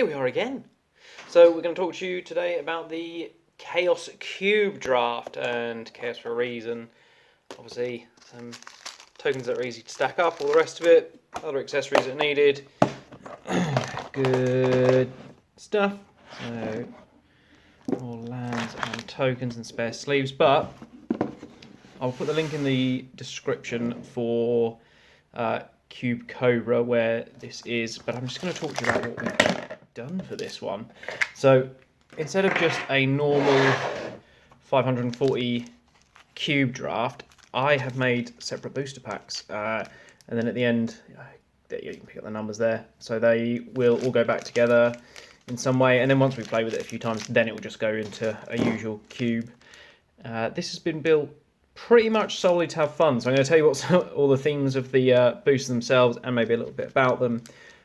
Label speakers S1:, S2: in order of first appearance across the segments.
S1: Here we are again. So we're going to talk to you today about the Chaos Cube draft, and Chaos for a reason. Obviously, some tokens that are easy to stack up, all the rest of it, other accessories that are needed. Good stuff. So, more lands and tokens and spare sleeves, but I'll put the link in the description for Cube Cobra where this is, but I'm just going to talk to you about what we've done for this one. So instead of just a normal 540 cube draft, I have made separate booster packs, and then at the end you can pick up the numbers there, so they will all go back together in some way, and then once we play with it a few times, then it will just go into a usual cube. This has been built pretty much solely to have fun, so I'm going to tell you what's all the themes of the boosters themselves and maybe a little bit about them.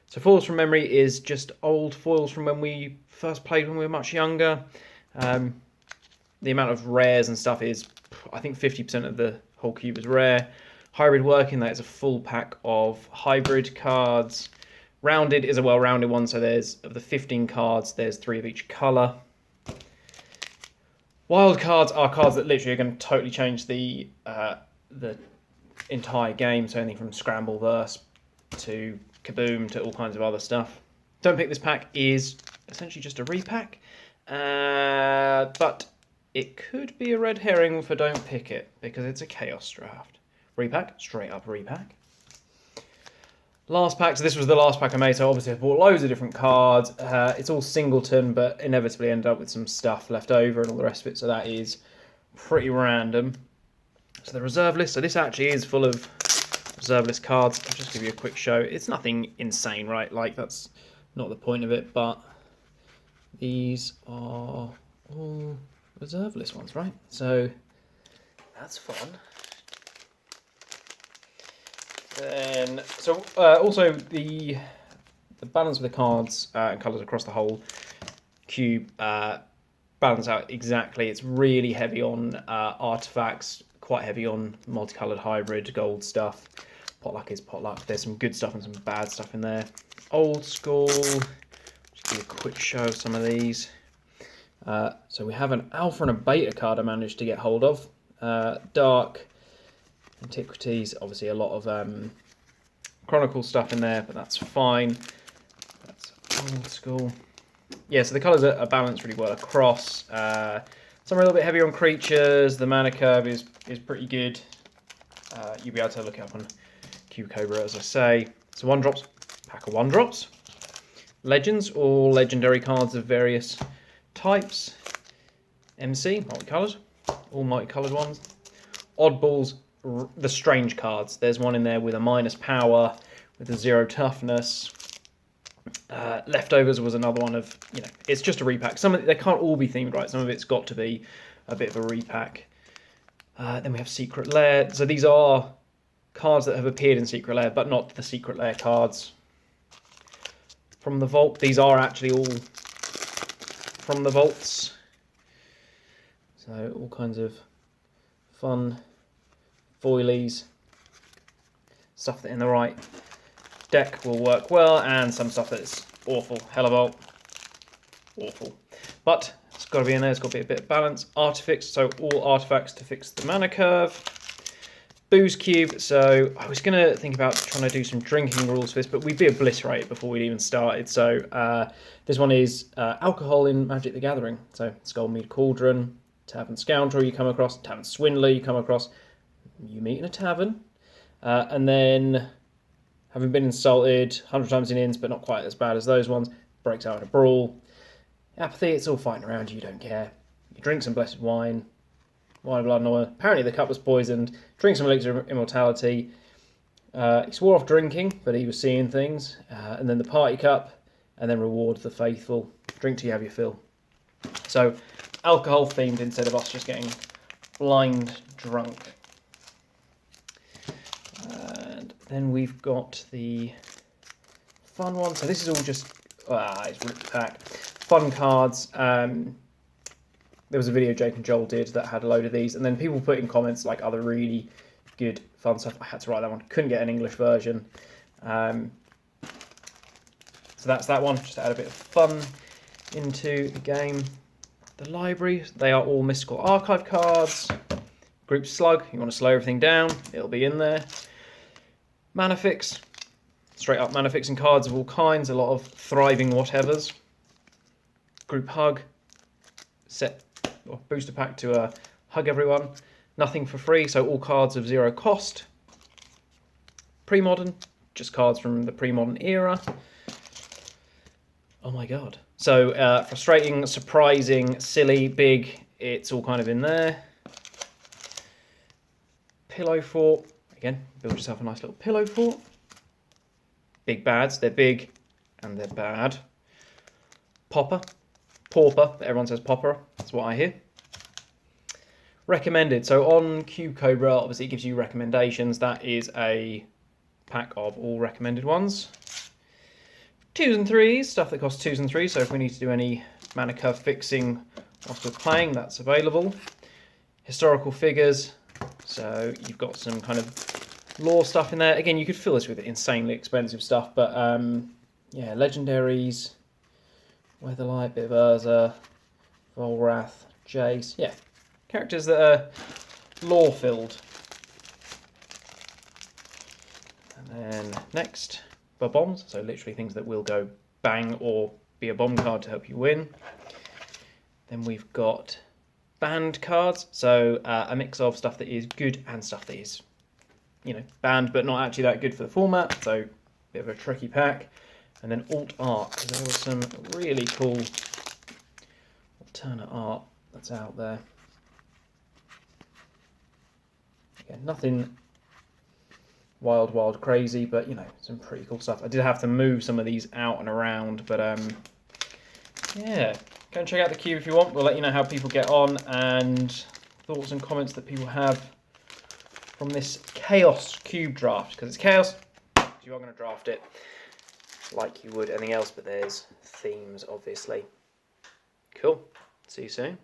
S1: So foils from memory is just old foils from when we first played when we were much younger. The amount of rares and stuff is, I think 50% of the whole cube is rare. Hybrid working, that is a full pack of hybrid cards. Rounded is a well-rounded one, so there's, of the 15 cards, there's 3 of each colour. Wild cards are cards that literally are going to totally change the entire game, so anything from Scramble Verse to Kaboom to all kinds of other stuff. Don't Pick This Pack is essentially just a repack, but it could be a red herring for Don't Pick It, because it's a Chaos draft. Repack, straight up repack. Last pack, so this was the last pack I made, so obviously I bought loads of different cards. It's all singleton, but inevitably ended up with some stuff left over and all the rest of it, so that is pretty random. So the reserve list, so this actually is full of reserve list cards. I'll just give you a quick show. It's nothing insane, right? Like, that's not the point of it, but these are all reserve list ones, right? So that's fun. Then, so also the balance of the cards and colours across the whole cube balance out exactly. It's really heavy on artifacts, quite heavy on multicoloured hybrid gold stuff. Potluck is potluck. There's some good stuff and some bad stuff in there. Old school. Just give you a quick show of some of these. So we have an alpha and a beta card I managed to get hold of. Dark Antiquities, obviously a lot of Chronicle stuff in there, but that's fine. That's old school. Yeah, so the colours are balanced really well across. Some are a little bit heavier on creatures. The mana curve is pretty good. You'll be able to look it up on Cube Cobra, as I say. So 1-drops, pack of 1-drops. Legends, all legendary cards of various types. MC, multicoloured, all multicoloured ones. Oddballs, the strange cards. There's one in there with a minus power, with a 0 toughness. Leftovers was another one of, it's just a repack. Some of they can't all be themed right. Some of it's got to be a bit of a repack. Then we have Secret Lair. So these are cards that have appeared in Secret Lair, but not the Secret Lair cards. From the vault, these are actually all from the vaults. So all kinds of fun foilies, stuff that in the right deck will work well, and some stuff that's awful. Hellevolt, awful. But it's got to be in there, it's got to be a bit of balance. Artifacts, so all artifacts to fix the mana curve. Booze Cube, so I was going to think about trying to do some drinking rules for this, but we'd be obliterated before we'd even started. So this one is alcohol in Magic the Gathering. So Skullmead Cauldron, Tavern Scoundrel you come across, Tavern Swindler you come across. You meet in a tavern, and then, having been insulted 100 times in inns, but not quite as bad as those ones, breaks out in a brawl. Apathy, it's all fighting around you, don't care. You drink some blessed wine, wine, blood and oil. Apparently the cup was poisoned. Drink some elixir of immortality. He swore off drinking, but he was seeing things. And then the party cup, and then reward the faithful. Drink till you have your fill. So, alcohol themed instead of us just getting blind drunk. And then we've got the fun one. So this is all just it's ripped pack. Fun cards. There was a video Jake and Joel did that had a load of these, and then people put in comments like other really good fun stuff. I had to write that one. Couldn't get an English version. So that's that one, just to add a bit of fun into the game. The library, they are all Mystical Archive cards. Group Slug, you want to slow everything down, it'll be in there. Mana Fix, straight up mana fixing cards of all kinds, a lot of thriving whatevers. Group Hug, set or booster pack to hug everyone. Nothing for free, so all cards of 0 cost. Pre-modern, just cards from the pre-modern era. Oh my god. So frustrating, surprising, silly, big, it's all kind of in there. Pillow Fort, again, build yourself a nice little pillow fort. Big bads, they're big and they're bad. Pauper, everyone says Pauper, that's what I hear. Recommended, so on Cube Cobra, obviously it gives you recommendations. That is a pack of all recommended ones. 2s and 3s, stuff that costs 2s and 3s, so if we need to do any mana curve fixing whilst we're playing, that's available. Historical figures, so you've got some kind of lore stuff in there. Again, you could fill this with insanely expensive stuff, but yeah, legendaries, Weatherlight, bit of Urza, Volrath, Jace, yeah, characters that are lore filled. And then next, bombs, so literally things that will go bang or be a bomb card to help you win. Then we've got banned cards, so a mix of stuff that is good and stuff that is, you know, banned but not actually that good for the format, so a bit of a tricky pack. And then alt art, because there was some really cool alternate art that's out there. Again, nothing wild crazy, but you know, some pretty cool stuff. I did have to move some of these out and around, but yeah, go and check out the cube if you want. We'll let you know how people get on and thoughts and comments that people have from this chaos cube draft, because it's chaos, you are going to draft it like you would anything else, but there's themes obviously. Cool, see you soon.